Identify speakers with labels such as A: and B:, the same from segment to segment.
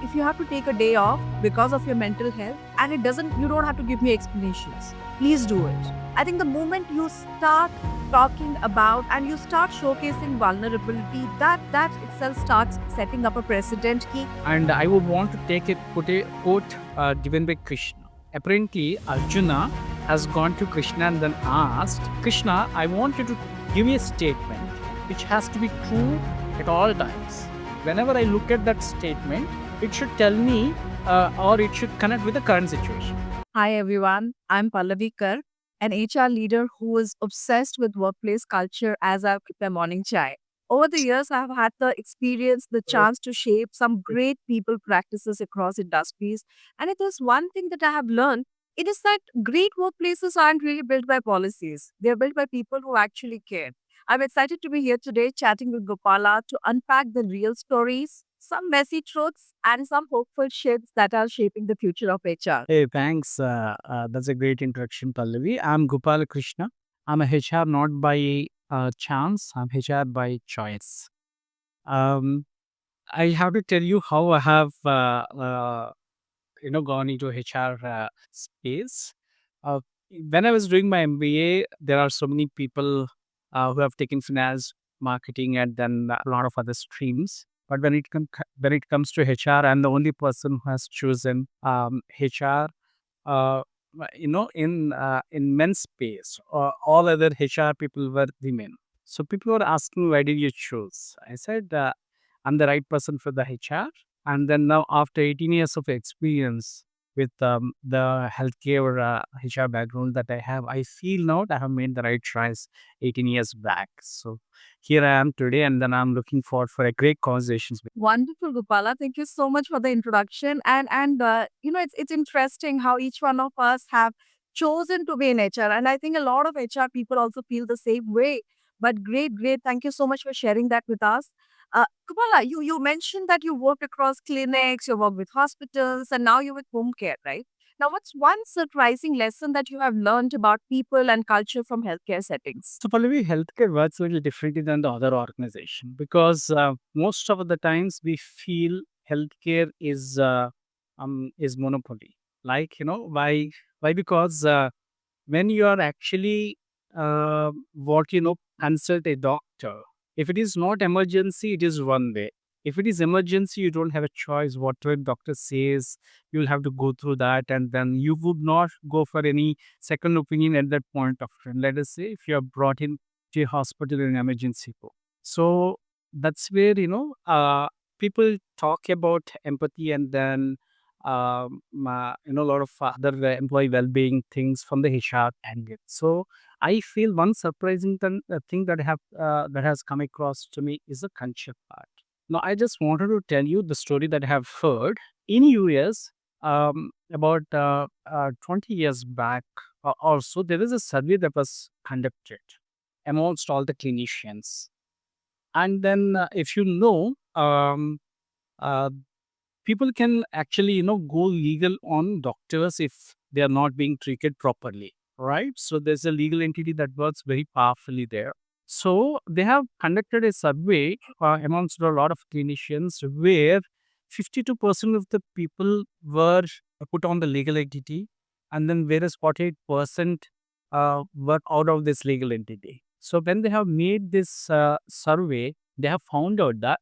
A: if you have to take a day off because of your mental health, and you don't have to give me explanations. Please do it. I think the moment you start talking about and you start showcasing vulnerability, that itself starts setting up a precedent.
B: And I would want to take a quote given by Krishna. Apparently, Arjuna has gone to Krishna and then asked, Krishna, I want you to give me a statement which has to be true at all times. Whenever I look at that statement, it should tell me or it should connect with the current situation.
A: Hi everyone, I'm Pallavi Kar, an HR leader who is obsessed with workplace culture as I keep my morning chai. Over the years, I've had the experience, the chance to shape some great people practices across industries. And if there's one thing that I have learned, it is that great workplaces aren't really built by policies. They're built by people who actually care. I'm excited to be here today chatting with Gopala to unpack the real stories, some messy truths, and some hopeful shifts that are shaping the future of HR.
B: Hey, thanks. That's a great introduction, Pallavi. I'm Gopala Krishna. I'm a HR not by chance, I'm HR by choice. Um, I have to tell you how I have gone into HR space. Uh, when I was doing my MBA, there are so many people who have taken finance, marketing, and then a lot of other streams. But when it comes to HR, I'm the only person who has chosen HR. Uh, in men's space, all other HR people were women. So people were asking, why did you choose? I said, I'm the right person for the HR. And then now, after 18 years of experience with the healthcare HR background that I have, I feel now that I have made the right choice 18 years back. So here I am today, and then I'm looking forward for a great conversations.
A: Wonderful, Gopala. Thank you so much for the introduction. And it's interesting how each one of us have chosen to be in HR, and I think a lot of HR people also feel the same way. But great, great. Thank you so much for sharing that with us. Gopala, you mentioned that you worked across clinics, you worked with hospitals, and now you're with home care, right? Now, what's one surprising lesson that you have learned about people and culture from healthcare settings?
B: So, Pallavi, healthcare works a little differently than the other organization because most of the times we feel healthcare is monopoly. Like, why? Why? Because when you are actually consult a doctor, if it is not emergency, it is one way. If it is emergency, you don't have a choice. Whatever doctor says, you'll have to go through that, and then you would not go for any second opinion at that point of time. Let us say if you are brought in to a hospital in emergency. So that's where people talk about empathy, and then a lot of other employee well-being things from the HR angle. So I feel one surprising thing that has come across to me is the culture part. Now I just wanted to tell you the story that I have heard in US about 20 years back. Also, there is a survey that was conducted amongst all the clinicians, and then if you know. Uh, People can actually go legal on doctors if they are not being treated properly, right? So there's a legal entity that works very powerfully there. So they have conducted a survey amongst a lot of clinicians where 52% of the people were put on the legal entity, and then whereas 48% were out of this legal entity. So when they have made this survey, they have found out that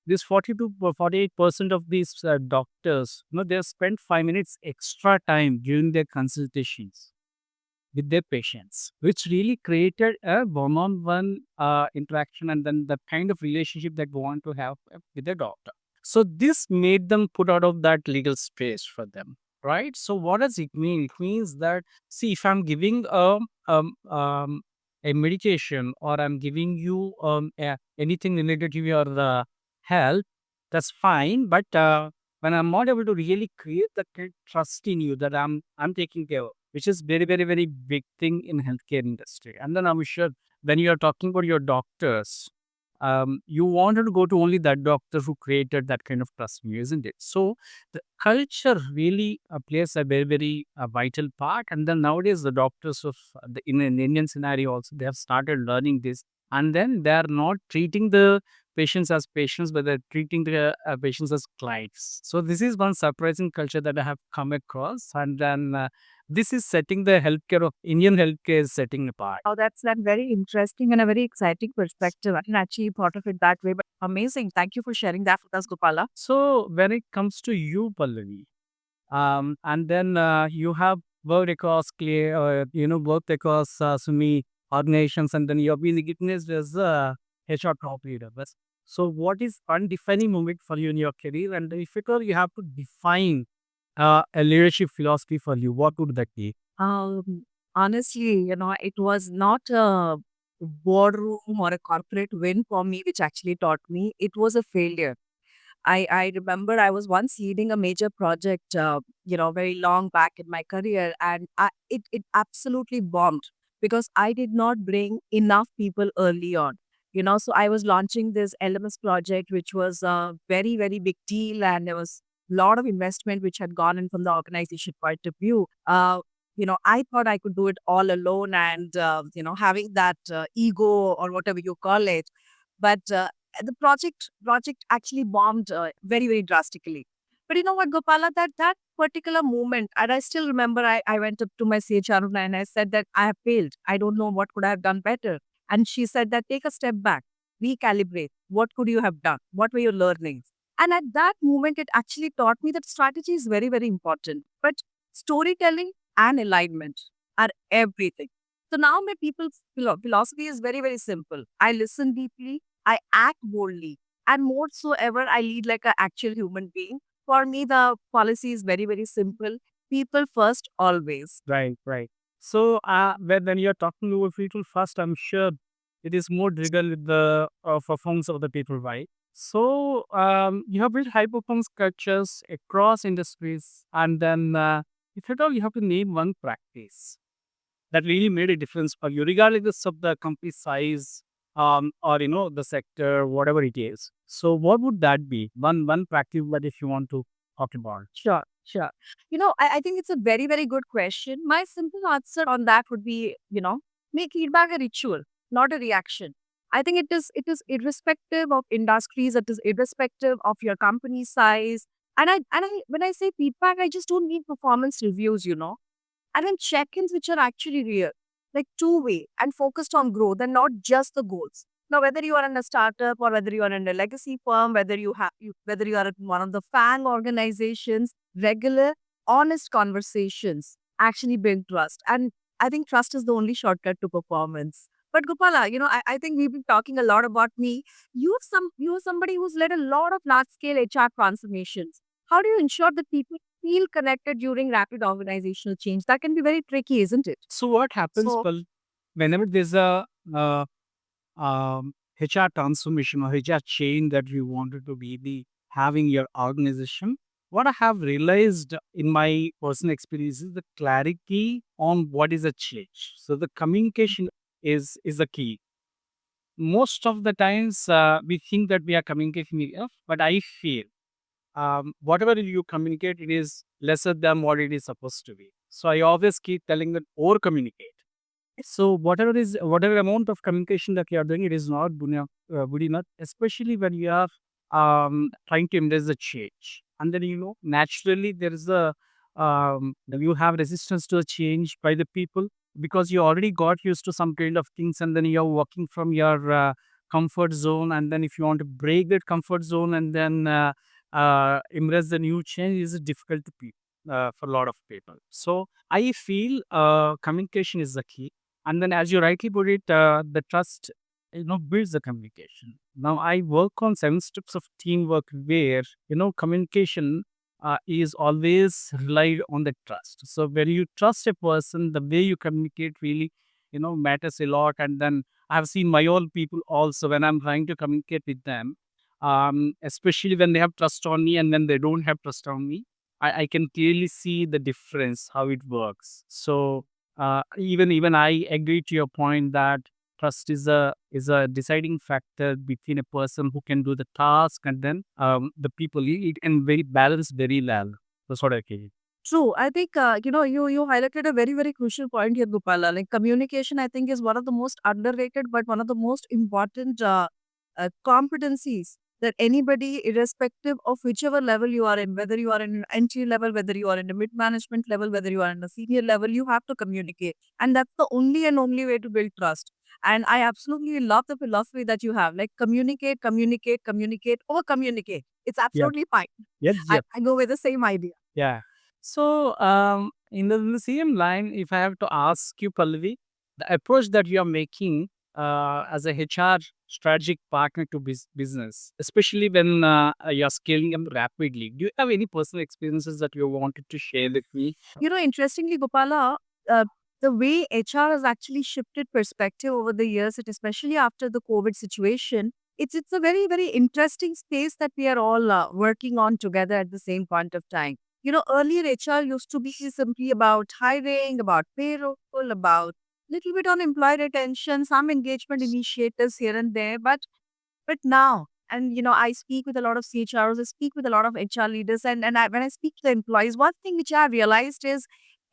B: this 40 to 48% of these doctors, they have spent 5 minutes extra time during their consultations with their patients, which really created a one-on-one interaction and then the kind of relationship that we want to have with the doctor. So this made them put out of that legal space for them, right? So what does it mean? It means that, see, if I'm giving a medication, or I'm giving you anything related to your health, that's fine. But when I'm not able to really create that kind of trust in you that I'm taking care of, which is very, very, very big thing in healthcare industry. And then I'm sure when you are talking about your doctors, you wanted to go to only that doctor who created that kind of trust in you, isn't it? So the culture really plays a very, very vital part. And then nowadays, the doctors in an Indian scenario also, they have started learning this. And then they are not treating the patients as patients, but they're treating the patients as clients. So this is one surprising culture that I have come across, and then this is setting the healthcare of Indian healthcare is setting apart.
A: Oh, that's that very interesting and a very exciting perspective. I didn't actually thought of it that way, but amazing. Thank you for sharing that with us, Gopala.
B: So when it comes to you, Pallavi, and then you have worked across clear, worked across so many organizations, and then you have been recognized as a HR top leader. So, what is one defining moment for you in your career? And if at all you have to define a leadership philosophy for you, what would that be?
A: Honestly, it was not a boardroom or a corporate win for me, which actually taught me. It was a failure. I remember I was once leading a major project, very long back in my career, and it absolutely bombed because I did not bring enough people early on. So I was launching this LMS project, which was a very, very big deal, and there was a lot of investment which had gone in from the organization point of view. I thought I could do it all alone, and having that ego or whatever you call it, but the project actually bombed very, very drastically. But you know what, Gopala, that particular moment, and I still remember, I went up to my CHR and I said that I have failed. I don't know what could I have done better. And she said that take a step back, recalibrate. What could you have done? What were your learnings? And at that moment, it actually taught me that strategy is very, very important. But storytelling and alignment are everything. So now my people's philosophy is very, very simple. I listen deeply, I act boldly, and more so ever, I lead like an actual human being. For me, the policy is very, very simple. People first, always.
B: Right, right. So, when you're talking over people first, I'm sure it is more triggered with the performance of the people, right? So, you have built high performance cultures across industries, and then if at all you have to name one practice that really made a difference for you, regardless of the company size, or the sector, whatever it is. So, what would that be? One practice that if you want to talk about.
A: Sure, sure. I think it's a very, very good question. My simple answer on that would be, make feedback a ritual, not a reaction. I think it is irrespective of industries, it is irrespective of your company size. And I when I say feedback, I just don't mean performance reviews. And then check-ins which are actually real, like two-way and focused on growth and not just the goals. Now, whether you are in a startup or whether you are in a legacy firm, whether you are at one of the FANG organizations, regular, honest conversations actually build trust. And I think trust is the only shortcut to performance. But Gopala, I think we've been talking a lot about me. You are somebody who's led a lot of large scale HR transformations. How do you ensure that people feel connected during rapid organizational change? That can be very tricky, isn't it?
B: So, what happens,
A: So,
B: whenever there's a HR transformation or HR change that we wanted to be having your organization, what I have realized in my personal experience is the clarity on what is a change. So the communication is the key. Most of the times we think that we are communicating enough, but I feel whatever you communicate, it is lesser than what it is supposed to be. So I always keep telling that over communicate. So whatever amount of communication that you are doing, it is not good enough, especially when you are trying to embrace the change. And then naturally there is you have resistance to a change by the people because you already got used to some kind of things, and then you're working from your comfort zone. And then if you want to break that comfort zone and then embrace the new change, is difficult to for a lot of people. So I feel communication is the key, and then, as you rightly put it, the trust, builds the communication. Now, I work on 7 steps of teamwork where, communication is always relied on the trust. So, when you trust a person, the way you communicate really, matters a lot. And then I have seen my own people also when I'm trying to communicate with them, especially when they have trust on me and when they don't have trust on me. I can clearly see the difference, how it works. So, even I agree to your point that trust is a deciding factor between a person who can do the task and then the people. It can very balance very well. That's what I feel.
A: true. I think, you highlighted a very, very crucial point here, Gopala. Like communication, I think, is one of the most underrated, but one of the most important competencies that anybody, irrespective of whichever level you are in, whether you are in an entry level, whether you are in a mid management level, whether you are in a senior level, you have to communicate. And that's the only and only way to build trust. And I absolutely love the philosophy that you have, like communicate, communicate, communicate, over communicate. It's
B: Yeah.
A: absolutely fine.
B: Yes.
A: I,
B: Yes.
A: I go with the same idea.
B: Yeah. So, in the same line, if I have to ask you, Pallavi, the approach that you are making as a HR strategic partner to business, especially when you're scaling them rapidly, do you have any personal experiences that you wanted to share with me?
A: Interestingly, Gopala, uh, the way HR has actually shifted perspective over the years, and especially after the COVID situation, it's a very, very interesting space that we are all working on together at the same point of time. Earlier HR used to be simply about hiring, about payroll, about little bit on employee retention, some engagement initiatives here and there, but now, and I speak with a lot of CHROs, I speak with a lot of HR leaders, and when I speak to the employees, one thing which I realized is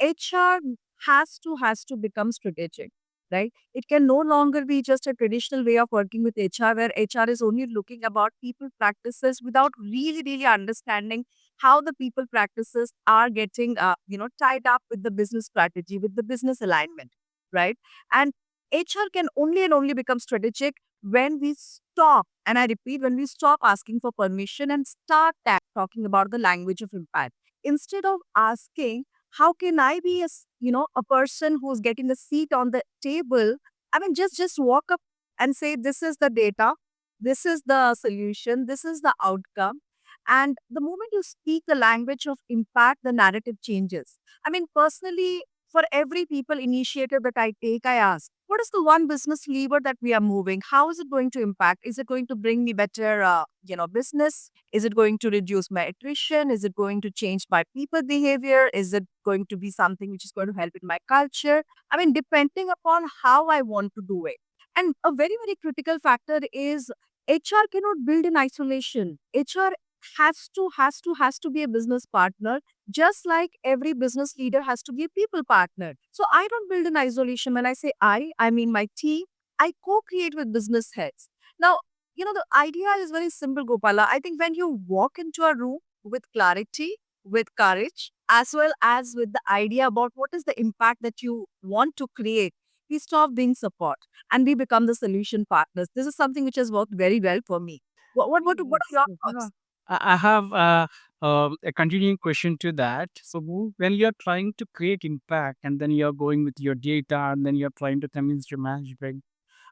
A: HR has to become strategic, right? It can no longer be just a traditional way of working with HR, where HR is only looking about people practices without really, really understanding how the people practices are getting, tied up with the business strategy, with the business alignment, right? And HR can only and only become strategic when we stop, and I repeat, when we stop asking for permission and start talking about the language of impact. Instead of asking, how can I be a person who's getting a seat on the table? I mean, just walk up and say, this is the data, this is the solution, this is the outcome. And the moment you speak the language of impact, the narrative changes. I mean, personally, for every people initiative that I take, I ask, what is the one business lever that we are moving? How is it going to impact? Is it going to bring me better, business? Is it going to reduce my attrition? Is it going to change my people behavior? Is it going to be something which is going to help in my culture? I mean, depending upon how I want to do it. And a very, very critical factor is HR cannot build in isolation. HR has to be a business partner, just like every business leader has to be a people partner. So I don't build in isolation. When I say I mean my team. I co-create with business heads. Now, the idea is very simple, Gopala. I think when you walk into a room with clarity, with courage, as well as with the idea about what is the impact that you want to create, we stop being support and we become the solution partners. This is something which has worked very well for me. What are
B: Yes.
A: your
B: Yeah.
A: thoughts?
B: I have a continuing question to that. So, when you're trying to create impact and then you're going with your data and then you're trying to convince your management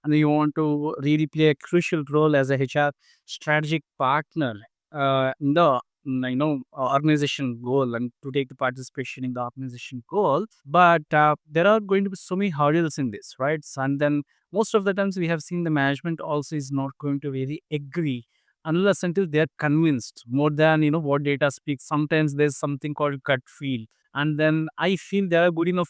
B: and you want to really play a crucial role as a HR strategic partner in the organization goal and to take the participation in the organization goal. But there are going to be so many hurdles in this, right? So, and then most of the times we have seen the management also is not going to really agree unless until they are convinced more than what data speaks. Sometimes there's something called gut feel, and then I feel there are good enough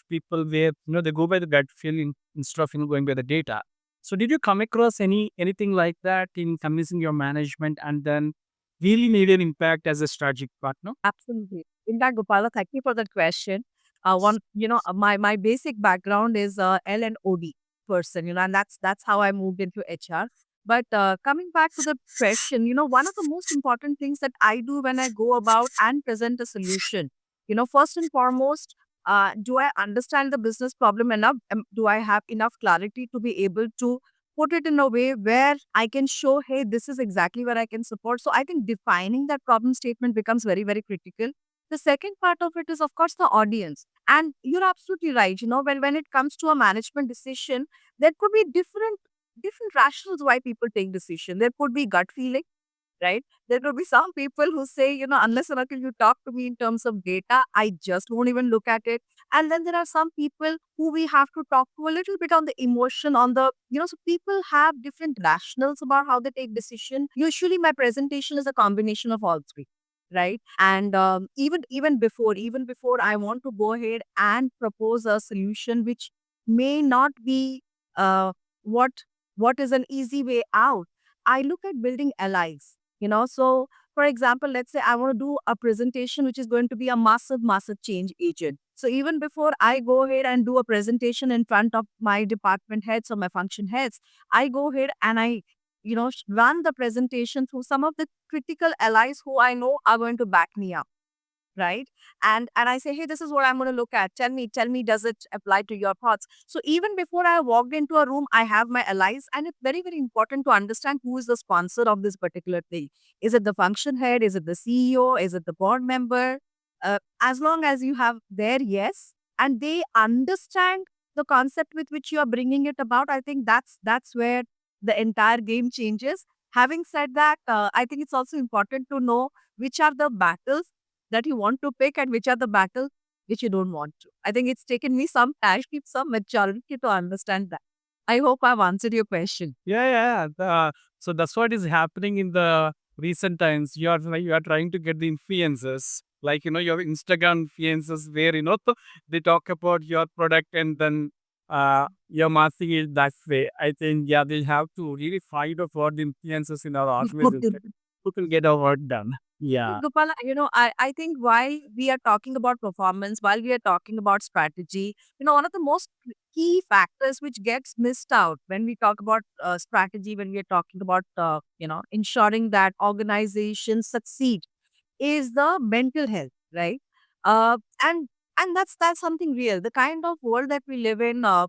B: people where they go by the gut feeling instead of going by the data. So did you come across anything like that in convincing your management and then really made an impact as a strategic partner?
A: Absolutely. In fact, Gopala, thank you for that question. My basic background is L and OD person, and that's how I moved into HR. But coming back to the question, one of the most important things that I do when I go about and present a solution, first and foremost, do I understand the business problem enough? Do I have enough clarity to be able to put it in a way where I can show, hey, this is exactly where I can support. So I think defining that problem statement becomes very, very critical. The second part of it is, of course, the audience. And you're absolutely right. When it comes to a management decision, there could be different rationales why people take decision. There could be gut feeling, right? There will be some people who say, unless and until you talk to me in terms of data, I just won't even look at it. And then there are some people who we have to talk to a little bit on the emotion, so people have different rationals about how they take decision. Usually my presentation is a combination of all three. Right. And even before I want to go ahead and propose a solution which may not be what what is an easy way out, I look at building allies. So for example, let's say I want to do a presentation which is going to be a massive change agent. So even before I go ahead and do a presentation in front of my department heads or my function heads, I go ahead and I run the presentation through some of the critical allies who I know are going to back me up, right? And I say, hey, this is what I'm going to look at. Tell me, does it apply to your thoughts? So even before I walked into a room, I have my allies, and it's very, very important to understand who is the sponsor of this particular thing. Is it the function head? Is it the CEO? Is it the board member? As long as you have their yes, and they understand the concept with which you are bringing it about, I think that's where the entire game changes. Having said that, I think it's also important to know which are the battles that you want to pick and which are the battles which you don't want to. I think it's taken me some time, some maturity to understand that. I hope I've answered your question.
B: Yeah, yeah. So that's what is happening in the recent times. You are trying to get the influencers, like your Instagram influencers, where they talk about your product and then you're marketing it that way. I think yeah, they have to really fight for the influencers in our organization who can get our work done. Yeah.
A: Gopala, I think while we are talking about performance, while we are talking about strategy, one of the most key factors which gets missed out when we talk about strategy, when we are talking about, ensuring that organizations succeed is the mental health, right? Uh, and and that's something real. The kind of world that we live in a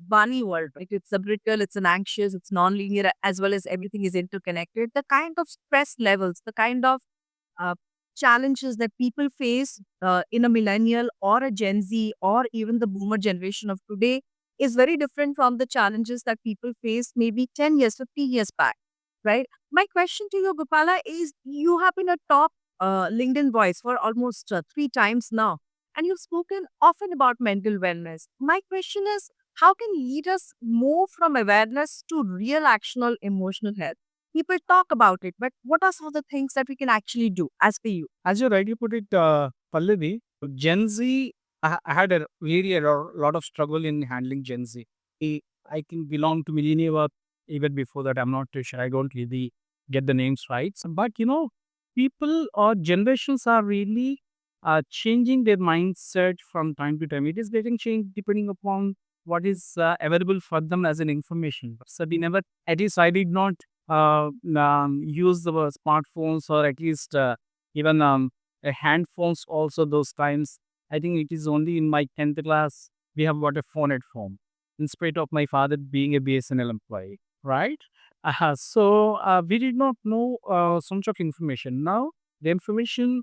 A: bunny world, right? It's a brittle, it's an anxious, it's non-linear, as well as everything is interconnected. The kind of stress levels, the kind of uh, challenges that people face in a millennial or a Gen Z or even the boomer generation of today is very different from the challenges that people face maybe 10 years, 50 years back, right? My question to you, Gopala, is you have been a top LinkedIn voice for almost 3 times now, and you've spoken often about mental wellness. My question is, how can leaders move from awareness to real actional emotional health? People talk about it, but what are some of the things that we can actually do as per you?
B: As you rightly put it, Pallavi, Gen Z, I had a really lot of struggle in handling Gen Z. I can belong to millennial or even before that. I'm not too sure. I don't really get the names right. But people or generations are really changing their mindset from time to time. It is getting changed depending upon what is available for them as an information. So we never, at least I did not use the smartphones, or at least even hand phones also those times. I think it is only in my 10th class we have got a phone at home, in spite of my father being a BSNL employee, right? So we did not know so much of information. Now the information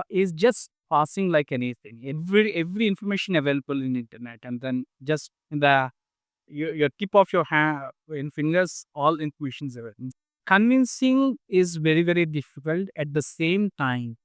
B: is just passing like anything. Every information available in internet, and then just in the your tip of your hand in fingers, all information is available. Convincing is very very difficult. At the same time,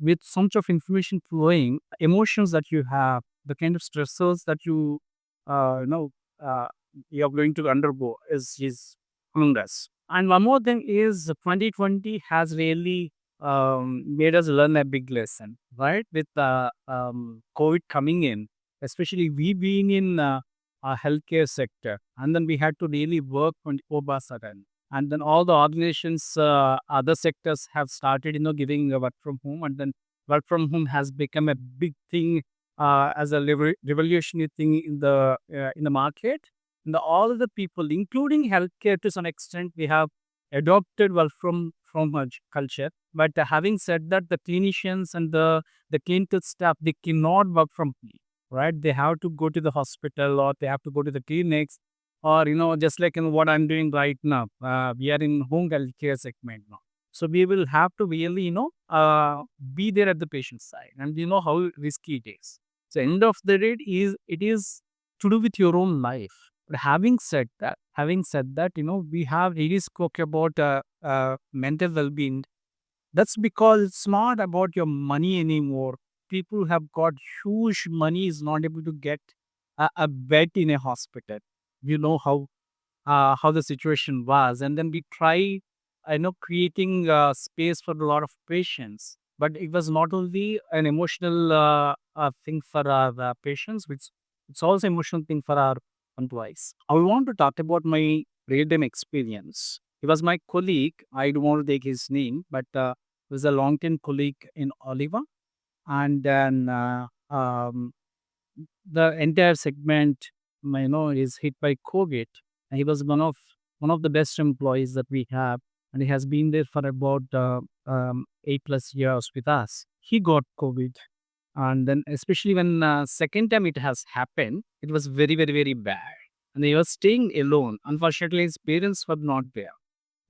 B: with so much of information flowing, emotions that you have, the kind of stressors that uh, you know, uh, you are going to undergo is horrendous. And one more thing is 2020 has really made us learn a big lesson, right? With COVID coming in, especially we being in a healthcare sector, and then we had to really work 24 by 7, and then all the organizations, other sectors have started giving a work from home, and then work from home has become a big thing, as a revolutionary thing in the market. And all of the people, including healthcare to some extent, we have adopted work from culture. But having said that, the clinicians and the clinical staff, they cannot work from home, right? They have to go to the hospital, or they have to go to the clinics, or just like in what I'm doing right now. We are in home healthcare segment now, so we will have to really be there at the patient side, and you know how risky it is. So end of the day, it is to do with your own life. But having said that, we have really spoke about mental well-being. That's because it's not about your money anymore. People have got huge money, is not able to get a bed in a hospital. You know how the situation was, and then we try, creating space for a lot of patients. But it was not only an emotional thing for our patients, which it's also emotional thing for our employees. I want to talk about my real-time experience. He was my colleague. I don't want to take his name, but he was a long-term colleague in Oliver, and then the entire segment, is hit by COVID. He was one of one of the best employees that we have, and he has been there for about 8 plus years with us. He got COVID, and then especially when second time it has happened, it was very, very, very bad. And he was staying alone. Unfortunately, his parents were not there.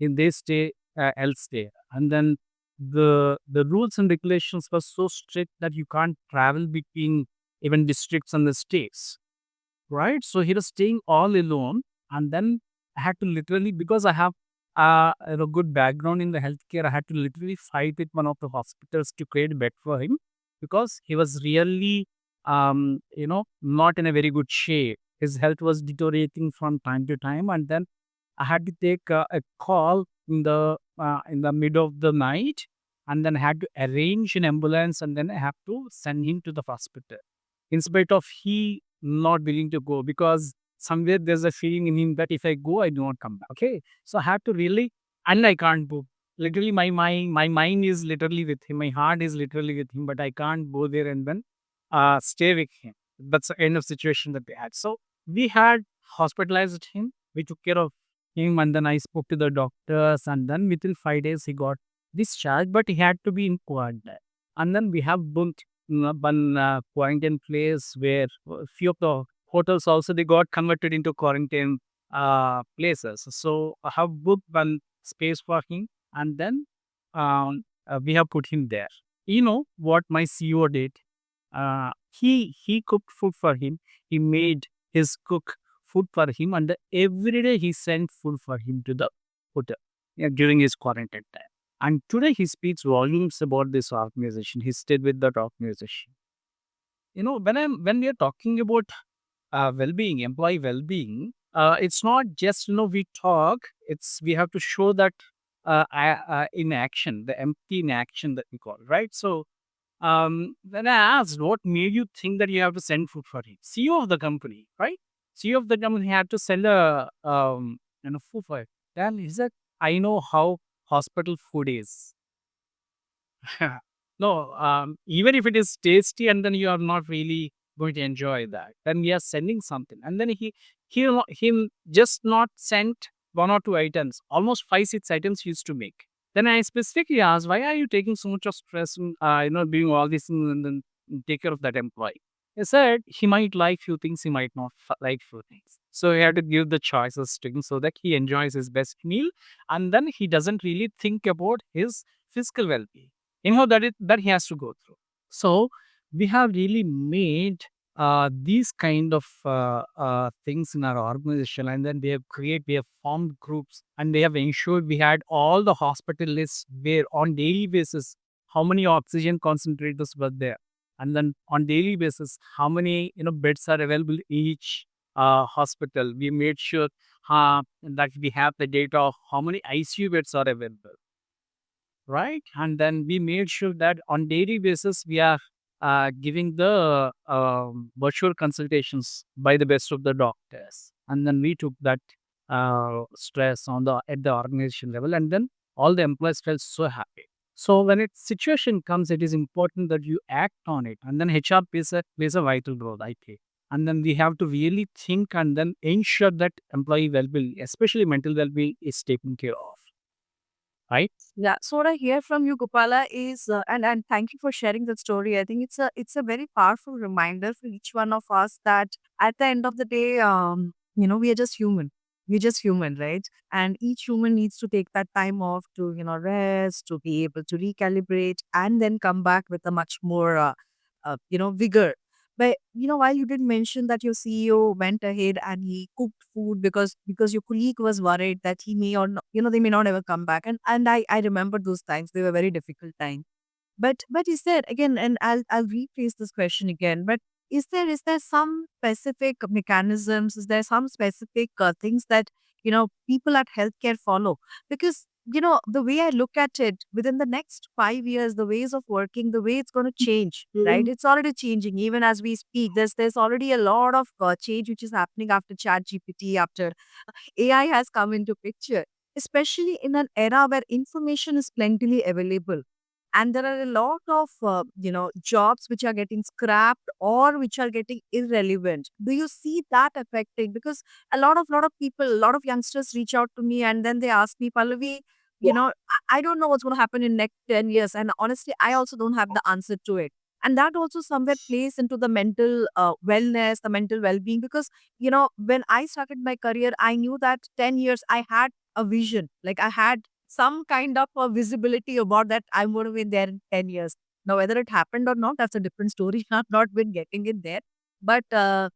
B: And they stay elsewhere. And then the rules and regulations were so strict that you can't travel between even districts and the states, right? So he was staying all alone, and then I had to literally, because I have a good background in the healthcare, I had to literally fight with one of the hospitals to create a bed for him because he was really, not in a very good shape. His health was deteriorating from time to time, and then I had to take a call in the mid of the night, and then I had to arrange an ambulance, and then I have to send him to the hospital in spite of he not willing to go, because somewhere there's a feeling in him that if I go, I do not come back. Okay. So I have to really, and I can't go. Literally, my mind is literally with him. My heart is literally with him, but I can't go there and then stay with him. That's the kind of situation that we had. So we had hospitalized him. We took care of him, and then I spoke to the doctors, and then within 5 days he got discharged, but he had to be in quarantine. And then we have booked one quarantine place where few of the hotels also they got converted into quarantine places. So I have booked one space for him, and then we have put him there. You know what my CEO did? He cooked food for him. He made his cook food for him, and every day he sent food for him to the hotel, yeah, during his quarantine time. And today he speaks volumes about this organization. He stayed with that organization. When we are talking about well-being, employee well-being, it's not just we talk. It's we have to show that in action, the empty in action that we call, right. So when I asked what made you think that you have to send food for him, CEO of the company, right? CEO of the company had to sell a food for it. Then he said, I know how hospital food is. No, even if it is tasty and then you are not really going to enjoy that, then we are sending something. And then he just not sent one or two items, almost 5, 6 items he used to make. Then I specifically asked, why are you taking so much of stress in, doing all these things and then take care of that employee? He said he might like few things, he might not like few things. So he had to give the choices to him so that he enjoys his best meal, and then he doesn't really think about his physical well-being. Anyhow, that he has to go through. So we have really made these kind of things in our organization, and then we have formed groups, and they have ensured we had all the hospital lists where on daily basis how many oxygen concentrators were there, and then on daily basis how many beds are available each hospital. We made sure that we have the data of how many ICU beds are available, right? And then we made sure that on daily basis we are giving the virtual consultations by the best of the doctors, and then we took that stress on the at the organization level, and then all the employees felt so happy. So when it situation comes, it is important that you act on it, and then HR plays a vital role, I think. And then we have to really think and then ensure that employee well-being, especially mental well-being, is taken care of, right?
A: Yeah. So what I hear from you, Gopala, is and thank you for sharing that story. I think it's a very powerful reminder for each one of us that at the end of the day, we are just human. We're just human, right? And each human needs to take that time off to rest, to be able to recalibrate, and then come back with a much more vigor. But while you did mention that your CEO went ahead and he cooked food because your colleague was worried that he may or not, they may not ever come back, and I remember those times. They were very difficult times. But is there again, and I'll rephrase this question again. But is there some specific mechanisms? Is there some specific things that people at healthcare follow? Because the way I look at it, within the next 5 years, the ways of working, the way it's going to change, right? It's already changing even as we speak. There's already a lot of change which is happening after Chat GPT, after AI has come into picture, especially in an era where information is plentifully available and there are a lot of jobs which are getting scrapped or which are getting irrelevant. Do you see that affecting? Because a lot of people, a lot of youngsters reach out to me and then they ask me, Pallavi, I don't know what's going to happen in next 10 years, and honestly I also don't have the answer to it. And that also somewhere plays into the mental wellness, the mental well-being, because when I started my career, I knew that 10 years I had a vision, like I had some kind of a visibility about that I'm going to be there in 10 years. Now, whether it happened or not, that's a different story. I've not been getting it there. But the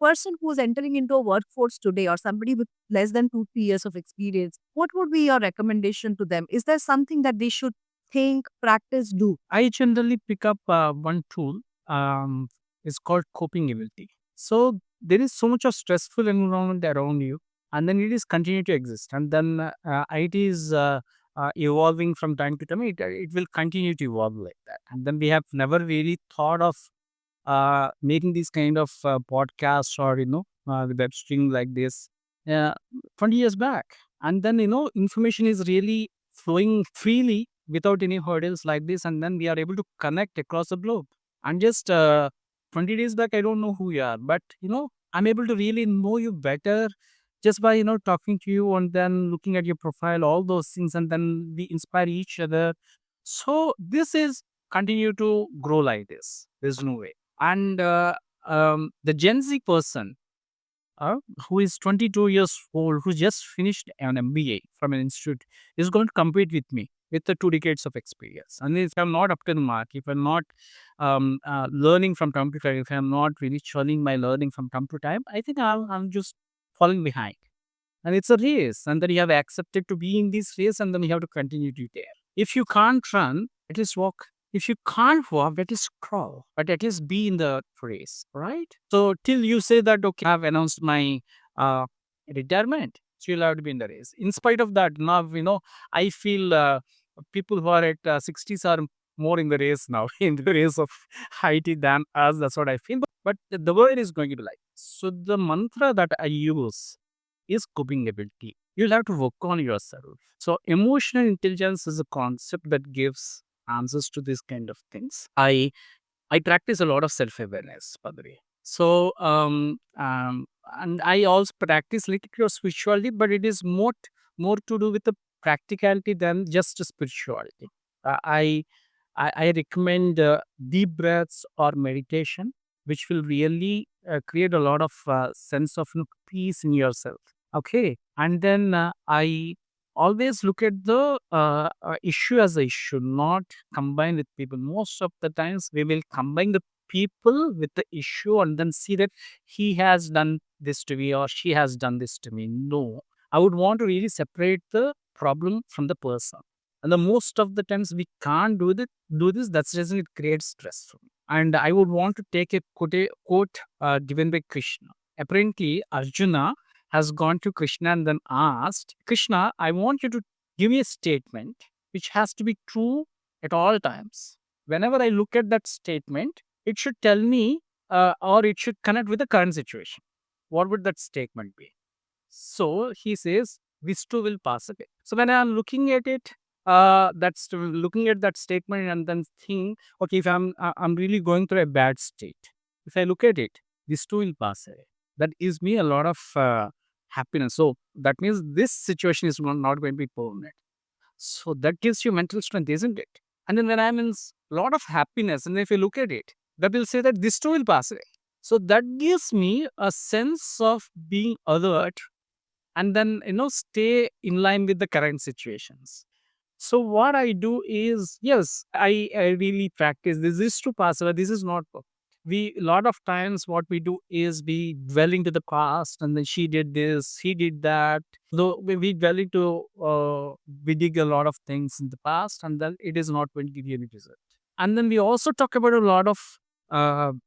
A: person who's entering into a workforce today, or somebody with less than 2, 3 years of experience, what would be your recommendation to them? Is there something that they should think, practice, do?
B: I generally pick up one tool. It's called coping ability. So there is so much of stressful environment around you, and then it is continue to exist, and then it is evolving from time to time. It will continue to evolve like that, and then we have never really thought of making these kind of podcasts or web stream like this uh, 20 years back. And then information is really flowing freely without any hurdles like this, and then we are able to connect across the globe. And just 20 days back, I don't know who you are, but I'm able to really know you better just by talking to you and then looking at your profile, all those things, and then we inspire each other. So this is continue to grow like this. There's no way. And the Gen Z person uh, who is 22 years old, who just finished an MBA from an institute, is going to compete with me with the 2 decades of experience. And if I'm not up to the mark, if I'm not learning from time to time, if I'm not really churning my learning from time to time, I think I'm just falling behind. And it's a race, and then you have accepted to be in this race, and then you have to continue to there. If you can't run, at least walk. If you can't walk, at least crawl, but at least be in the race, right? So till you say that, okay, I've announced my uh, retirement, so you'll have to be in the race. In spite of that, now I feel people who are at 60s are more in the race now, in the race of IT than us. That's what I feel. But the world is going to be like. So the mantra that I use is coping ability. You'll have to work on yourself. So emotional intelligence is a concept that gives answers to these kind of things. I practice a lot of self awareness, by the way. So and I also practice little spirituality, but it is more to do with the practicality than just spirituality. Uh, I I recommend deep breaths or meditation, which will really create a lot of sense of peace in yourself. Okay, and then I always look at the issue as a issue, not combine with people. Most of the times, we will combine the people with the issue and then see that he has done this to me or she has done this to me. No, I would want to really separate the problem from the person. And the most of the times we can't do this. That's the reason it creates stress for me. And I would want to take a quote given by Krishna. Apparently, Arjuna has gone to Krishna and then asked, Krishna, I want you to give me a statement which has to be true at all times. Whenever I look at that statement, it should tell me or it should connect with the current situation. What would that statement be? So he says, this too will pass away. So when I'm looking at it, that's looking at that statement and then think, okay, if I'm really going through a bad state, if I look at it, this too will pass away. That gives me a lot of happiness. So that means this situation is not going to be permanent. So that gives you mental strength, isn't it? And then when I'm in lot of happiness, and if you look at it, that will say that this too will pass away. So that gives me a sense of being alert and then stay in line with the current situations. So what I do is, yes, I really practice this is to pass away. This is not perfect. We a lot of times what we do is we dwell into the past, and then she did this, he did that. Though we dwell into we dig a lot of things in the past, and then it is not going to give you any result. And then we also talk about a lot of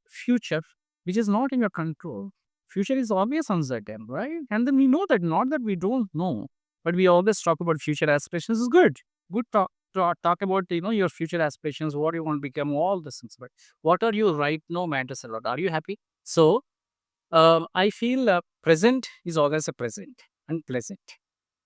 B: future, which is not in your control. Future is always uncertain, right? And then we know that, not that we don't know, but we always talk about future aspirations is good talk about your future aspirations, what you want to become, all these things. But what are you right now matters a lot. Are you happy? So I feel present is always a present and pleasant.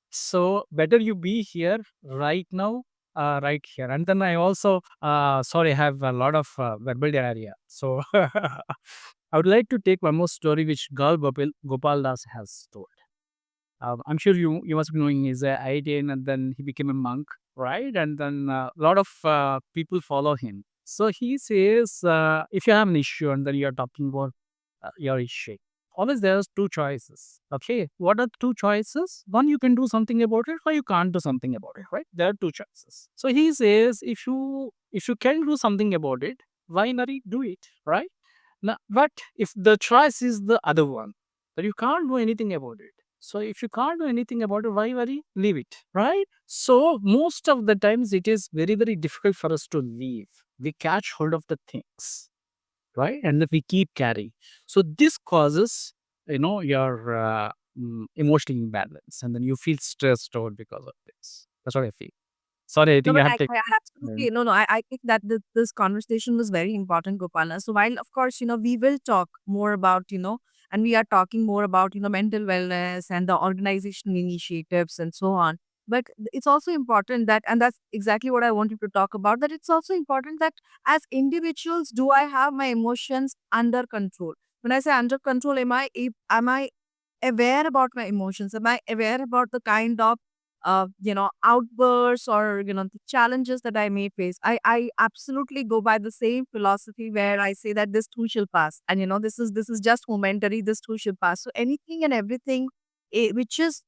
B: So better you be here right now right here. And then I also, sorry, I have a lot of verbal diarrhea. So I would like to take one more story which Gopal Das has told. I'm sure you must be knowing he's a IITian and then he became a monk, right? And then a lot of people follow him. So he says, if you have an issue and then you're talking about your issue, always there's two choices. Okay, what are two choices? One, you can do something about it, or you can't do something about it, right? There are two choices. So he says, if you can do something about it, why not do it, right? Now, but if the choice is the other one, that you can't do anything about it. So if you can't do anything about it, why worry? Leave it, right? So most of the times it is very, very difficult for us to leave. We catch hold of the things, right? And then we keep carrying. So this causes, your emotional imbalance, and then you feel stressed out because of this. That's what I feel. Sorry, I
A: No,
B: think
A: but
B: I have to.
A: I absolutely no, no. I think that this conversation was very important, Gopala. So while of course we will talk more about and we are talking more about mental wellness and the organizational initiatives and so on. But it's also important that, and that's exactly what I wanted to talk about. That it's also important that as individuals, do I have my emotions under control? When I say under control, am I aware about my emotions? Am I aware about the kind of outbursts or the challenges that I may face? I absolutely go by the same philosophy where I say that this too shall pass, and this is just momentary. This too shall pass. So anything and everything which is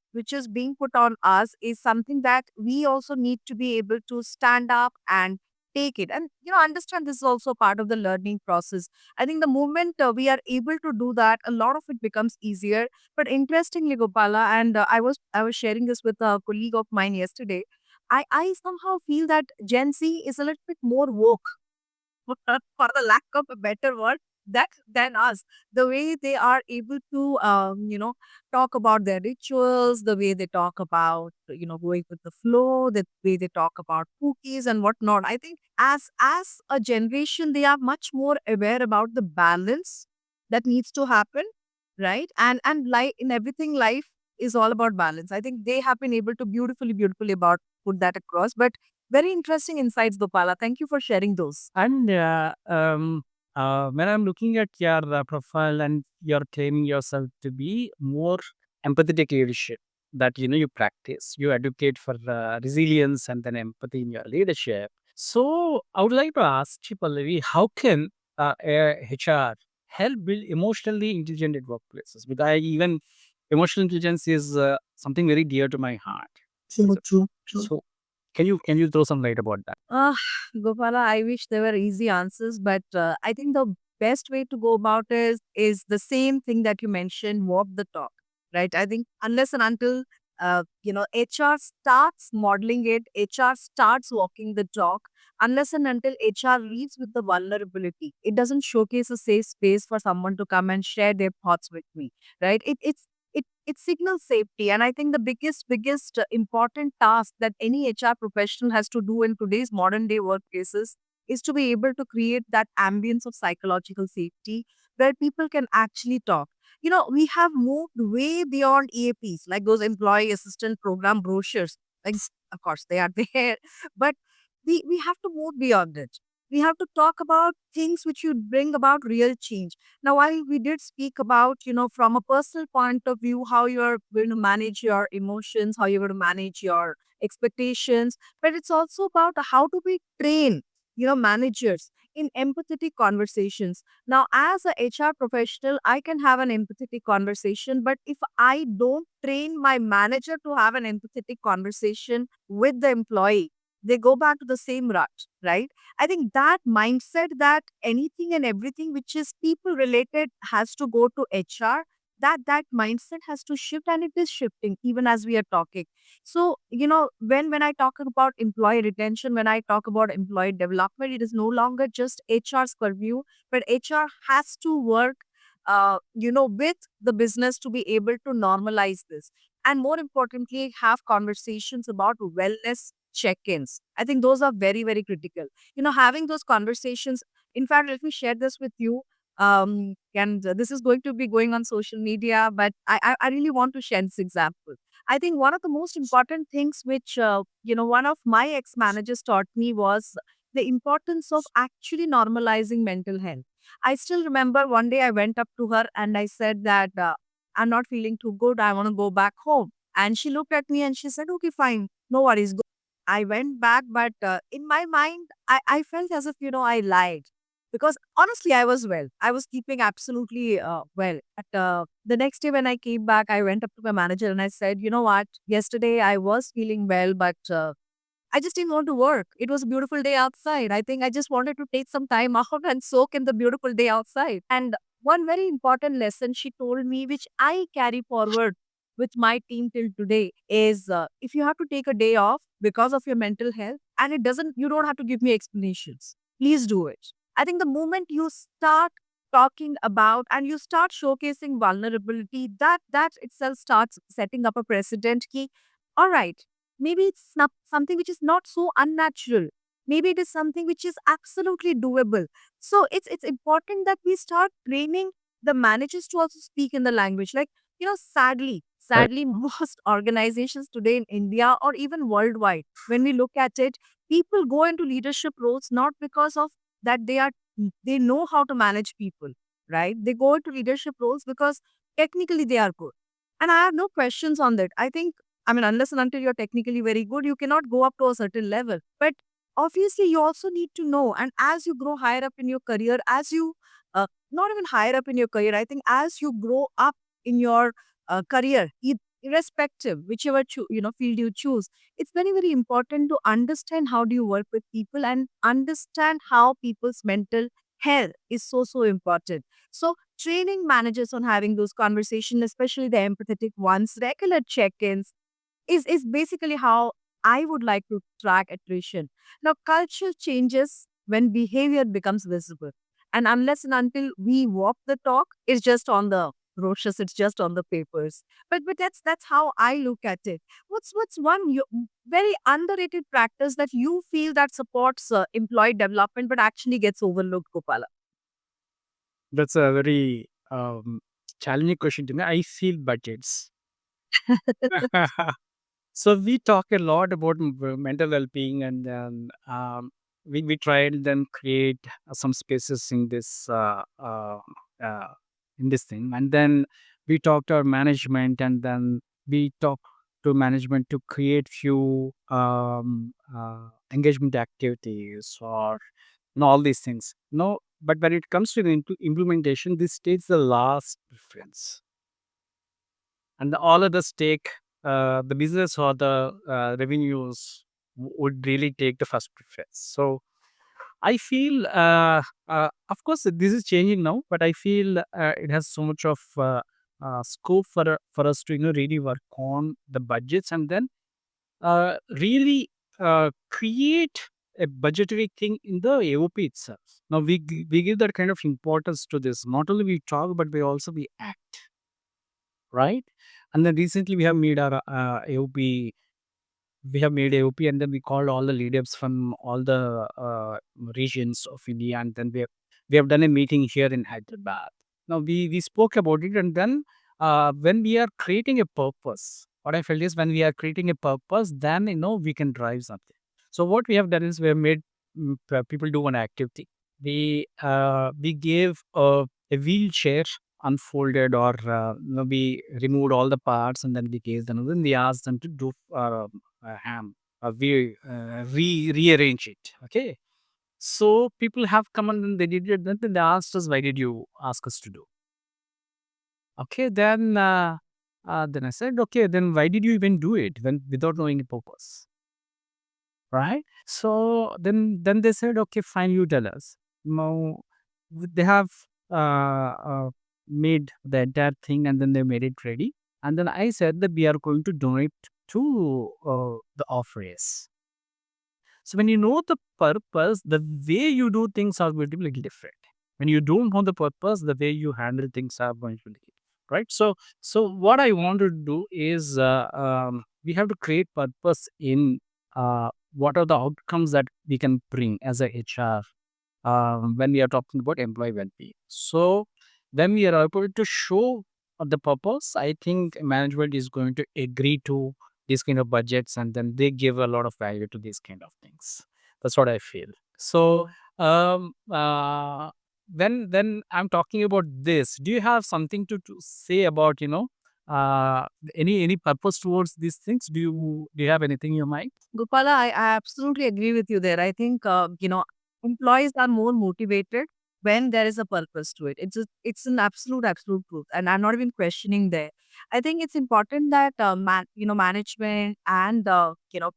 A: being put on us is something that we also need to be able to stand up and take it, and understand this is also part of the learning process. I think the moment we are able to do that, a lot of it becomes easier. But interestingly, Gopala, and I was sharing this with a colleague of mine yesterday. I somehow feel that Gen Z is a little bit more woke, for the lack of a better word, that than us. The way they are able to, talk about their rituals, the way they talk about, going with the flow, the way they talk about cookies and whatnot. I think as a generation, they are much more aware about the balance that needs to happen, right? And like in everything, life is all about balance. I think they have been able to beautifully about put that across. But very interesting insights, Gopala. Thank you for sharing those.
B: And when I'm looking at your profile and you're claiming yourself to be more empathetic leadership, that you practice, you advocate for resilience and then empathy in your leadership. So I would like to ask you, Pallavi, how can HR help build emotionally intelligent workplaces? Because even emotional intelligence is something very dear to my heart.
A: True,
B: So,
A: true, true.
B: so can you throw some light about that?
A: Ah, Gopala, I wish there were easy answers, but I think the best way to go about is the same thing that you mentioned, walk the talk, right? I think unless and until HR starts modeling it, HR starts walking the talk, unless and until HR leads with the vulnerability, it doesn't showcase a safe space for someone to come and share their thoughts with me, right? It signals safety. And I think the biggest important task that any HR professional has to do in today's modern day workplaces is to be able to create that ambience of psychological safety where people can actually talk. We have moved way beyond EAPs, like those employee assistant program brochures. Like, of course, they are there, but we have to move beyond it. We have to talk about things which would bring about real change. Now, while we did speak about, from a personal point of view, how you're going to manage your emotions, how you're going to manage your expectations, but it's also about how do we train, managers in empathetic conversations. Now, as a HR professional, I can have an empathetic conversation, but if I don't train my manager to have an empathetic conversation with the employee, they go back to the same rut, right? I think that mindset that anything and everything which is people related has to go to HR, that mindset has to shift, and it is shifting even as we are talking. So, when I talk about employee retention, when I talk about employee development, it is no longer just HR's purview, but HR has to work with the business to be able to normalize this. And more importantly, have conversations about wellness check-ins. I think those are very, very critical. Having those conversations. In fact, let me share this with you. And this is going to be going on social media, but I really want to share this example. I think one of the most important things which, one of my ex managers taught me was the importance of actually normalizing mental health. I still remember one day I went up to her and I said that I'm not feeling too good. I want to go back home. And she looked at me and she said, okay, fine, no worries. Go. I went back, but in my mind, I felt as if, I lied because honestly, I was well. I was keeping absolutely well. But the next day when I came back, I went up to my manager and I said, you know what? Yesterday I was feeling well, but I just didn't want to work. It was a beautiful day outside. I think I just wanted to take some time out and soak in the beautiful day outside. And one very important lesson she told me, which I carry forward with my team till today, is if you have to take a day off because of your mental health, and you don't have to give me explanations. Please do it. I think the moment you start talking about and you start showcasing vulnerability, that itself starts setting up a precedent. Ki, all right, maybe it's not something which is not so unnatural. Maybe it is something which is absolutely doable. So it's important that we start training the managers to also speak in the language. Like, sadly, most organizations today in India or even worldwide, when we look at it, people go into leadership roles not because of that they know how to manage people, right? They go into leadership roles because technically they are good. And I have no questions on that. I mean, unless and until you're technically very good, you cannot go up to a certain level. But obviously, you also need to know. And as you grow higher up in your career, not even higher up in your career, I think as you grow up in your career, irrespective, whichever field you choose, it's very, very important to understand how do you work with people and understand how people's mental health is so, so important. So, training managers on having those conversations, especially the empathetic ones, regular check-ins, is basically how I would like to track attrition. Now, culture changes when behavior becomes visible. And unless and until we walk the talk, it's just on the brochures, it's just on the papers. But that's how I look at it. What's one very underrated practice that you feel that supports employee development but actually gets overlooked, Gopala?
B: That's a very challenging question to me. I feel budgets. So we talk a lot about mental well-being, and then we try and then create some spaces uh, in this thing, and then we talk to our management, and then we talk to management to create few engagement activities or all these things. No, but when it comes to the implementation, this takes the last preference, and all of us take the business or the revenues would really take the first preference. So I feel, of course, this is changing now, but I feel it has so much of scope for us to really work on the budgets, and then really create a budgetary thing in the AOP itself. Now we give that kind of importance to this. Not only we talk, but we act, right? And then recently we have made our AOP. We have made AOP, and then we called all the leaders from all the regions of India, and then we have done a meeting here in Hyderabad. Now we spoke about it, and then when we are creating a purpose, what I felt is when we are creating a purpose, then we can drive something. So what we have done is we have made people do one activity. We gave a wheelchair unfolded, or we removed all the parts, and then we gave them. Then we asked them to do ham. We rearrange it. Okay. So people have come and then they did it. Then they asked us, "Why did you ask us to do?" Okay. Then I said, "Okay. Then why did you even do it when without knowing the purpose?" Right. So then they said, "Okay, fine. You tell us." Now they have uh, made the entire thing, and then they made it ready. And then I said that we are going to donate to the off race. So when you know the purpose, the way you do things are going to be little different. When you don't know the purpose, the way you handle things are going to be different, right. So what I want to do is we have to create purpose in what are the outcomes that we can bring as a HR when we are talking about employee well-being. So then we are able to show. of the purpose, I think management is going to agree to these kind of budgets, and then they give a lot of value to these kind of things. That's what I feel. So, um, uh, when I'm talking about this, do you have something to say about, uh, any purpose towards these things? Do you have anything in your mind?
A: Gopala, I absolutely agree with you there. I think, employees are more motivated when there is a purpose to it. It's an absolute truth. And I'm not even questioning there. I think it's important that, management and,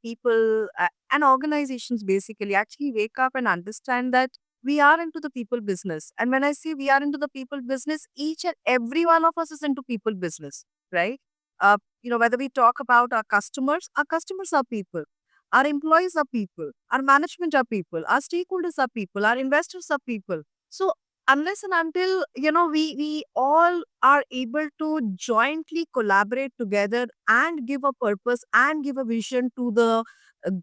A: people and organizations basically actually wake up and understand that we are into the people business. And when I say we are into the people business, each and every one of us is into people business, right? Whether we talk about our customers are people, our employees are people, our management are people, our stakeholders are people, our investors are people. So unless and until we all are able to jointly collaborate together and give a purpose and give a vision to the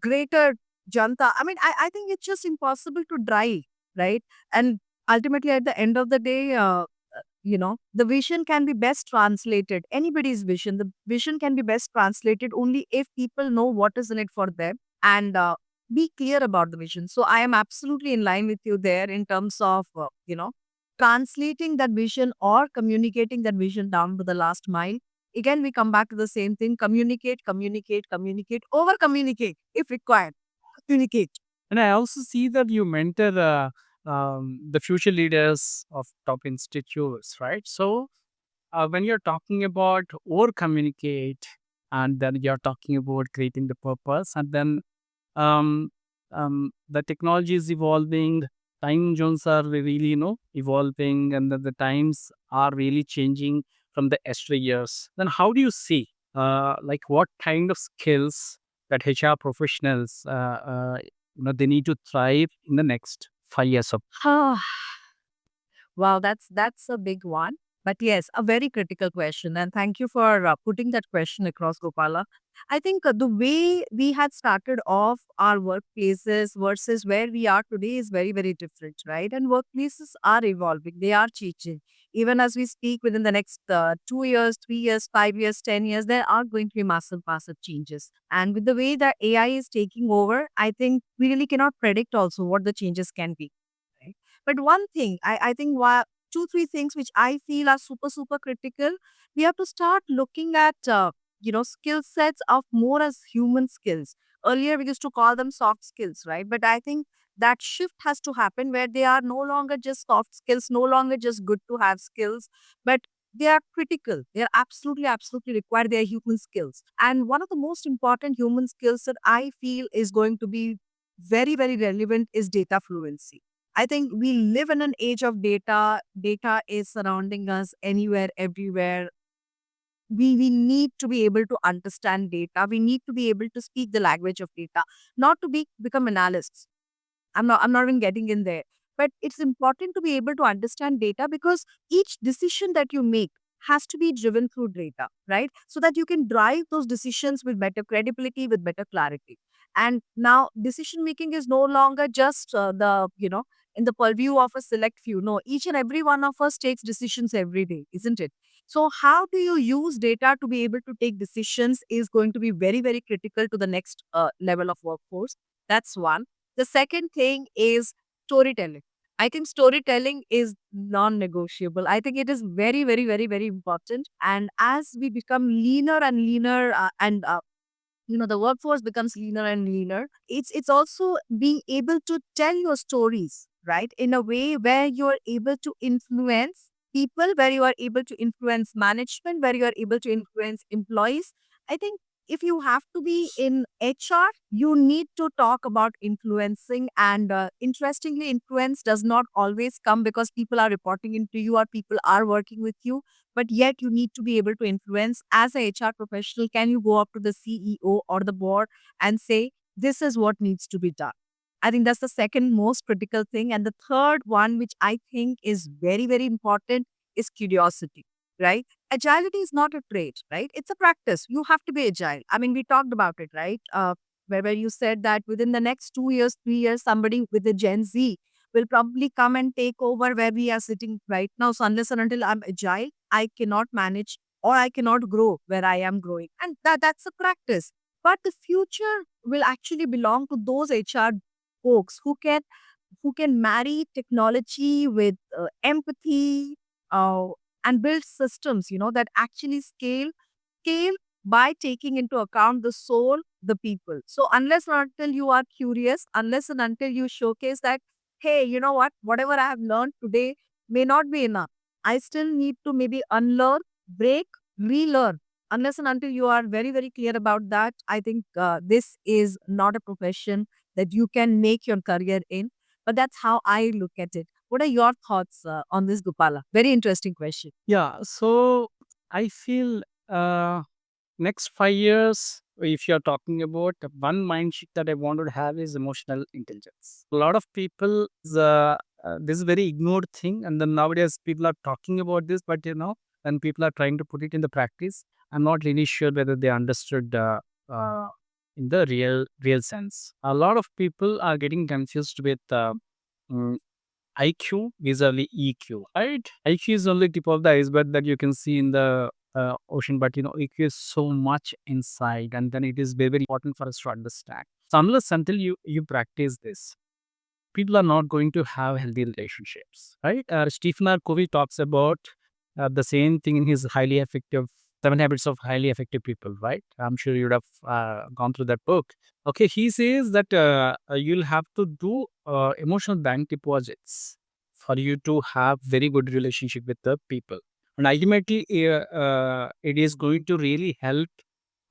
A: greater janta, I think it's just impossible to drive, right? And ultimately at the end of the day, the vision can be best translated, anybody's vision, the vision can be best translated only if people know what is in it for them and be clear about the vision. So I am absolutely in line with you there in terms of translating that vision or communicating that vision down to the last mile. Again, we come back to the same thing: communicate, over communicate if required, communicate.
B: And I also see that you mentor the future leaders of top institutes, right? So when you're talking about or communicate, and then you're talking about creating the purpose, and then um, the technology is evolving, time zones are really, evolving, and the times are really changing from the extra years. Then how do you see, like, what kind of skills that HR professionals, they need to thrive in the next 5 years of?
A: Wow, that's a big one. But yes, a very critical question. And thank you for putting that question across, Gopala. I think the way we had started off our workplaces versus where we are today is very, very different, right? And workplaces are evolving, they are changing. Even as we speak, within the next 2 years, 3 years, 5 years, 10 years, there are going to be massive, massive changes. And with the way that AI is taking over, I think we really cannot predict also what the changes can be. Right? But one thing, I think two, three things which I feel are super, super critical. We have to start looking at, skill sets of more as human skills. Earlier, we used to call them soft skills, right? But I think that shift has to happen where they are no longer just soft skills, no longer just good to have skills, but they are critical. They are absolutely, absolutely required. They are human skills. And one of the most important human skills that I feel is going to be very, very relevant is data fluency. I think we live in an age of data. Data is surrounding us anywhere, everywhere. We need to be able to understand data. We need to be able to speak the language of data, not to become analysts. I'm not even getting in there. But it's important to be able to understand data because each decision that you make has to be driven through data, right? So that you can drive those decisions with better credibility, with better clarity. And now decision making is no longer just in the purview of a select few. No, each and every one of us takes decisions every day, isn't it? So how do you use data to be able to take decisions is going to be very, very critical to the next level of workforce. That's one. The second thing is storytelling. I think storytelling is non negotiable. I think it is very, very, very, very important. And as we become leaner and leaner, and the workforce becomes leaner and leaner, it's also being able to tell your stories, right, in a way where you're able to influence people, where you are able to influence management, where you are able to influence employees. I think if you have to be in HR, you need to talk about influencing. And interestingly, influence does not always come because people are reporting into you or people are working with you, but yet you need to be able to influence. As a HR professional, can you go up to the CEO or the board and say, this is what needs to be done? I think that's the second most critical thing. And the third one, which I think is very, very important, is curiosity, right? Agility is not a trait, right? It's a practice. You have to be agile. I mean, we talked about it, right? Where you said that within the next 2 years, 3 years, somebody with a Gen Z will probably come and take over where we are sitting right now. So unless and until I'm agile, I cannot manage or I cannot grow where I am growing. And that's a practice. But the future will actually belong to those HR folks who can marry technology with empathy, uh, and build systems, that actually scale by taking into account the soul, the people. So unless and until you are curious, unless and until you showcase that, hey, you know what, whatever I have learned today may not be enough. I still need to maybe unlearn, break, relearn. Unless and until you are very, very clear about that, I think this is not a profession that you can make your career in. But that's how I look at it. What are your thoughts on this, Gopala? Very interesting question.
B: Yeah, so I feel next 5 years, if you're talking about one mind shift that I want to have is emotional intelligence. A lot of people, this is very ignored thing, and then nowadays people are talking about this, but when people are trying to put it in the practice, I'm not really sure whether they understood uh, in the real sense. A lot of people are getting confused with mm, IQ vis-a-vis EQ, right? IQ is only tip of the iceberg that you can see in the ocean, but EQ is so much inside, and then it is very, very important for us to understand. So unless until you practice this, people are not going to have healthy relationships, right? Stephen R. Covey talks about the same thing in his highly effective 7 Habits of Highly Effective People, right? I'm sure you'd have gone through that book. Okay, he says that you'll have to do emotional bank deposits for you to have very good relationship with the people, and ultimately, it is going to really help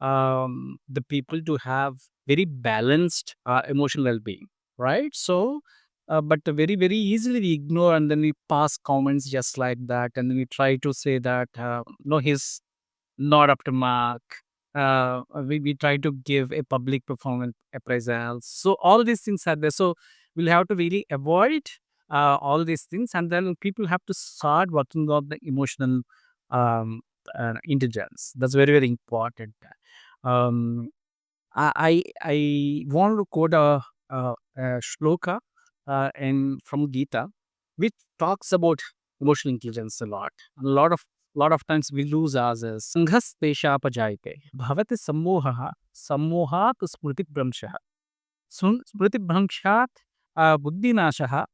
B: the people to have very balanced emotional well-being, right? So but very, very easily we ignore, and then we pass comments just like that, and then we try to say that no, he's not up to mark. We try to give a public performance appraisal. So all these things are there. So we'll have to really avoid all these things, and then people have to start working on the emotional um, intelligence. That's very, very important. Um, I want to quote a shloka from Gita, which talks about emotional intelligence a lot. A lot of times we lose ourselves. Sanghas pesha pajayate bhavati sammoha sammohat smriti bramsha Smriti-bhrangshat, buddhinashat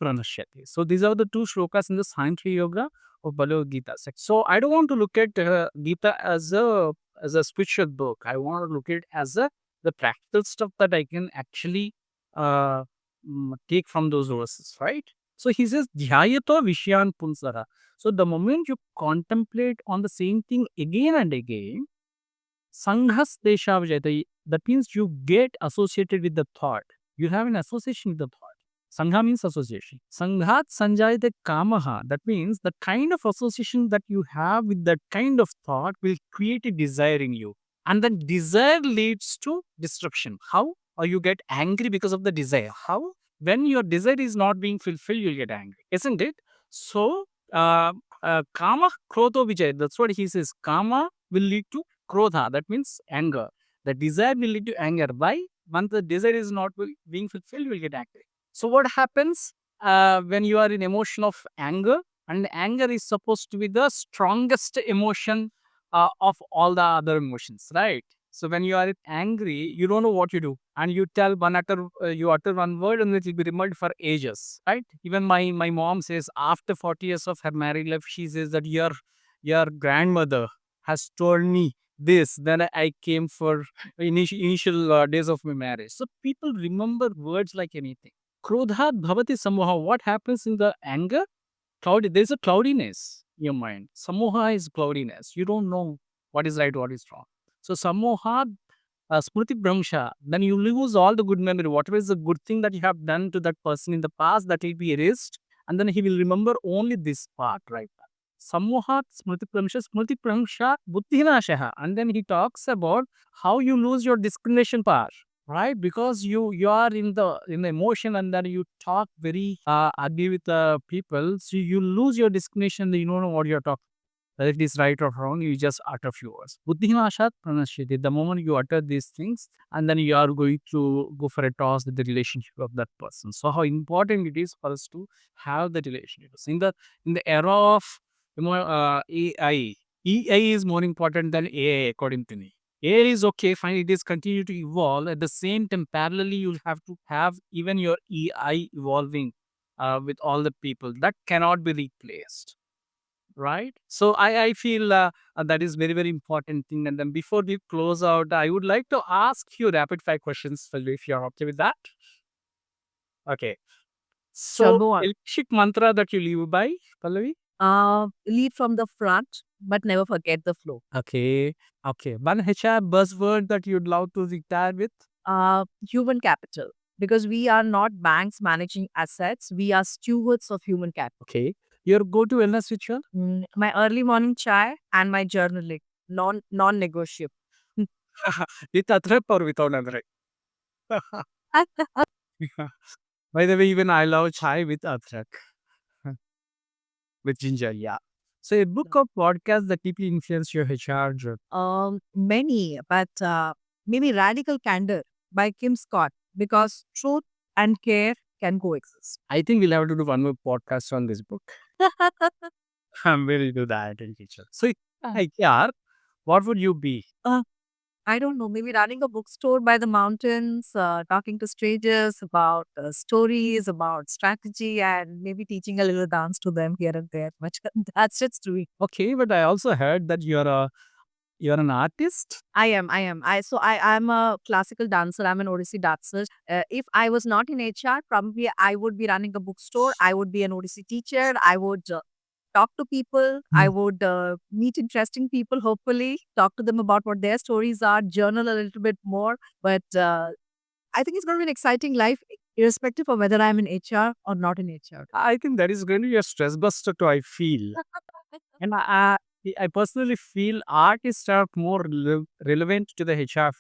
B: pranashyati. So these are the two shlokas in the Sankhya Yoga of Bhagavad Gita. So I don't want to look at Gita as a spiritual book. I want to look at it as the practical stuff that I can actually uh, take from those verses, right? So he says, Dhyayato Vishyan Punsara. So the moment you contemplate on the same thing again and again, Sanghas Deshavajayata, that means you get associated with the thought. You have an association with the thought. Sangha means association. Sanghat Sanjayate Kamaha, that means the kind of association that you have with that kind of thought will create a desire in you. And then desire leads to destruction. How? Or you get angry because of the desire. How? When your desire is not being fulfilled, you'll get angry. Isn't it? So, Kama Krodho Vijay, that's what he says. Kama will lead to Krodha, that means anger. The desire will lead to anger. Why? Once the desire is not being fulfilled, you will get angry. So what happens when you are in emotion of anger? And anger is supposed to be the strongest emotion of all the other emotions, right? So when you are angry, you don't know what you do, and you utter one word, and it will be remembered for ages, right? Even my mom says after 40 years of her married life, she says that your grandmother has told me this. Then I came for initial days of my marriage. So people remember words like anything. Krodhat bhavati samoha. What happens in the anger? Cloudy. There's a cloudiness in your mind. Samoha is cloudiness. You don't know what is right, what is wrong. So samoha, smriti bhramsha. Then you lose all the good memory. Whatever is the good thing that you have done to that person in the past, that will be erased, and then he will remember only this part, right? Samohat smriti pramsha buddhinashaha. And then he talks about how you lose your discrimination power, right? Because you are in the emotion, and then you talk very ugly with the people, so you lose your discrimination. You don't know what you're talking, whether it is right or wrong. You just utter few words. Buddhinashat pranashyati. The moment you utter these things, and then you are going to go for a toss with the relationship of that person. So how important it is for us to have the relationships in the era of AI. AI is more important than AI, according to me. AI is okay, fine. It is continue to evolve. At the same time, parallelly, you'll have to have even your AI evolving with all the people. That cannot be replaced, right? So I feel that is very, very important thing. And then before we close out, I would like to ask you rapid fire questions, Pallavi, if you're okay with that. Okay.
A: Sure,
B: So,
A: go on.
B: leadership mantra that you live by, Pallavi?
A: Lead from the front, but never forget the flow.
B: Okay. Okay. One HR buzzword that you'd love to retire with?
A: Human capital, because we are not banks managing assets, we are stewards of human capital.
B: Okay. Your go-to wellness ritual?
A: My early morning chai and my journaling, non-negotiable.
B: With Adrak or without Adrak? By the way, even I love chai with Adrak, with ginger, yeah. So a book or podcast that deeply influenced your HR journey.
A: Many, but maybe Radical Candor by Kim Scott, because truth and care can coexist.
B: I think we'll have to do one more podcast on this book. We'll do that in future. So, yeah, what would you be?
A: I don't know, maybe running a bookstore by the mountains, talking to strangers about stories, about strategy, and maybe teaching a little dance to them here and there. But that's just doing.
B: Okay, but I also heard that you're an artist.
A: I'm a classical dancer. I'm an Odissi dancer. If I was not in HR, probably I would be running a bookstore. I would be an Odissi teacher. I would talk to people. I would meet interesting people, hopefully, talk to them about what their stories are, journal a little bit more. But I think it's going to be an exciting life, irrespective of whether I'm in HR or not in HR.
B: I think that is going to be a stress buster too, I feel. And I personally feel artists are more relevant to the HR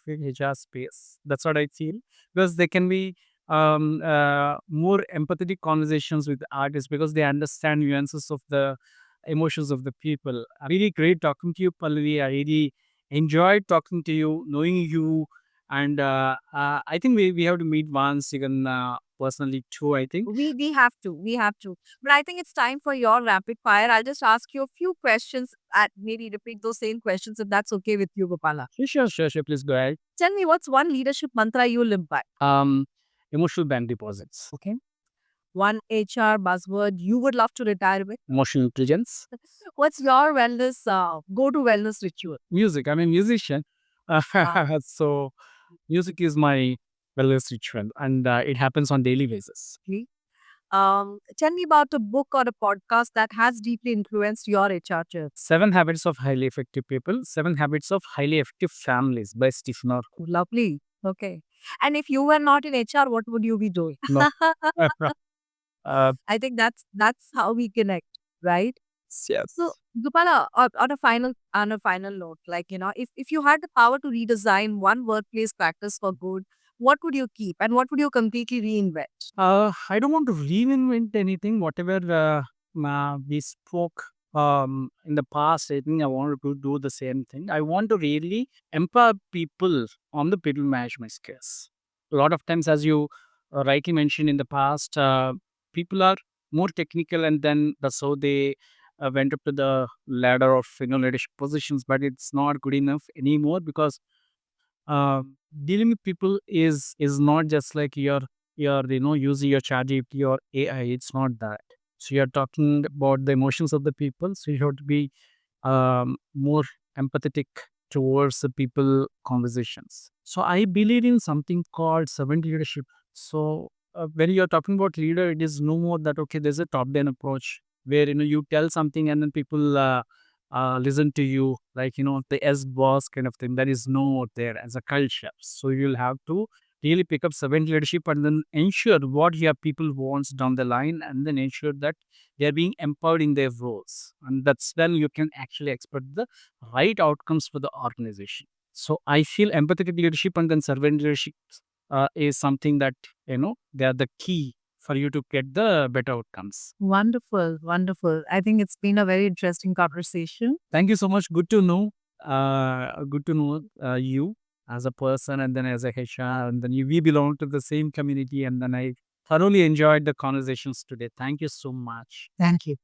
B: space. That's what I feel. Because they can be more empathetic conversations with artists because they understand nuances of the emotions of the people. Really great talking to you, Pallavi. I really enjoyed talking to you, knowing you. And I think we have to meet once, even personally too, I think.
A: We have to. But I think it's time for your rapid fire. I'll just ask you a few questions and maybe repeat those same questions if that's okay with you, Gopala.
B: Sure. Please go ahead.
A: Tell me, what's one leadership mantra you live by?
B: Um, Emotional bank deposits.
A: Okay. One HR buzzword you would love to retire with?
B: Emotional intelligence.
A: What's your go-to wellness ritual?
B: Music. I'm a musician.
A: Wow.
B: So music is my wellness ritual and it happens on daily basis.
A: Okay. Tell me about a book or a podcast that has deeply influenced your HR journey.
B: 7 Habits of Highly Effective People, 7 Habits of Highly Effective Families by Stephen R.
A: Lovely. Okay. And if you were not in HR, what would you be doing?
B: No.
A: I think that's how we connect, right? So,
B: Yes.
A: Gopala, on a final note, like if you had the power to redesign one workplace practice for good, what would you keep and what would you completely reinvent?
B: I don't want to reinvent anything. Whatever we spoke in the past, I think I want to do the same thing. I want to really empower people on the people management skills. A lot of times, as you rightly mentioned in the past, people are more technical, and then that's how they went up to the ladder of leadership positions. But it's not good enough anymore because uh, dealing with people is not just like you're using your chat GPT or AI. It's not that. So you're talking about the emotions of the people. So you have to be more empathetic towards the people conversations. So I believe in something called servant leadership. So when you're talking about leader, it is no more that okay, there's a top-down approach where you tell something and then people listen to you, like the S boss kind of thing. That is no more there as a culture. So you'll have to really pick up servant leadership and then ensure what your people wants down the line, and then ensure that they are being empowered in their roles, and that's when you can actually expect the right outcomes for the organization. So I feel empathetic leadership and then servant leadership is something that they are the key for you to get the better outcomes.
A: Wonderful, wonderful. I think it's been a very interesting conversation.
B: Thank you so much. Good to know. Good to know you as a person, and then as a HR, and then we belong to the same community, and then I thoroughly enjoyed the conversations today. Thank you so much.
A: Thank you.